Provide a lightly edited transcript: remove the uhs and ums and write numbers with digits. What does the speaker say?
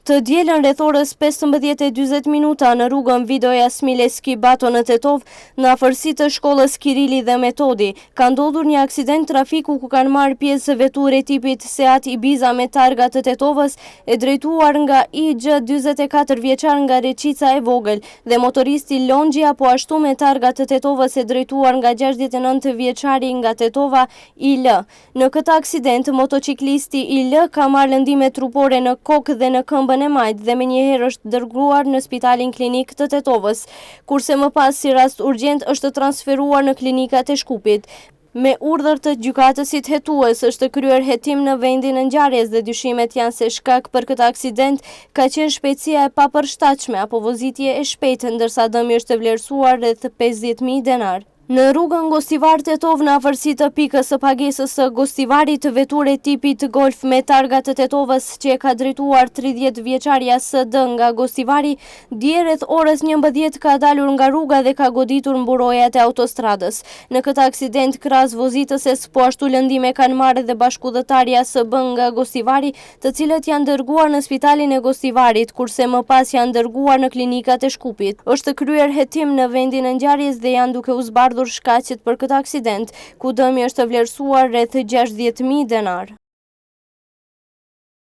Të dielën rreth orës 15:40 në rrugën Vidoja Smileski Bato në Tetov, në afërsi të shkollës Kirili dhe Metodi, ka ndodhur një aksident trafiku ku kanë marrë pjesë veture tipit Seat Ibiza me targa të Tetovës e drejtuar nga IG 44 vjeçar nga Reqica e vogël dhe motoristi Longjia po ashtu me targa të Tetovës e drejtuar nga 69 vjeçari nga Tetova IL. Në këtë aksident, motociklisti IL ka marrë lëndime trupore në kokë dhe në këmbën e majt dhe menjëherë është dërguar në spitalin klinik të Tetovës, kurse më pas si rast urgjent është transferuar në klinikat e Shkupit. Me urdhër të gjykatësit hetues është kryer hetim në vendin e ngjarjes dhe dyshimet janë se shkak për këtë aksident ka qenë shpejtësia e papërshtatshme apo vozitje e shpejtë, ndërsa dëmi është vlerësuar rreth 50.000 denar. Në rrugën Gostivar Tetov, në afërsi të pikës së pagesës së Gostivarit, veture tipit Golf me targa të Tetovës që e ka drejtuar 30 vjeçarja SD nga Gostivari, dje rreth orës 11 ka dalur nga rruga dhe ka goditur mburojat e autostradës. Në këtë aksident krahas vozitëses, po ashtu lëndime kanë marrë dhe bashkëudhëtarja SB nga Gostivari, të cilët janë dërguar në spitalin e Gostivarit, kurse më pas janë dërguar në klinikat e Shkupit. Është kryer hetim në vendin e ngjarjes dhe janë duke u zbardhur shkaqet për këtë aksident, ku dëmi është vlerësuar rreth 60.000 denar.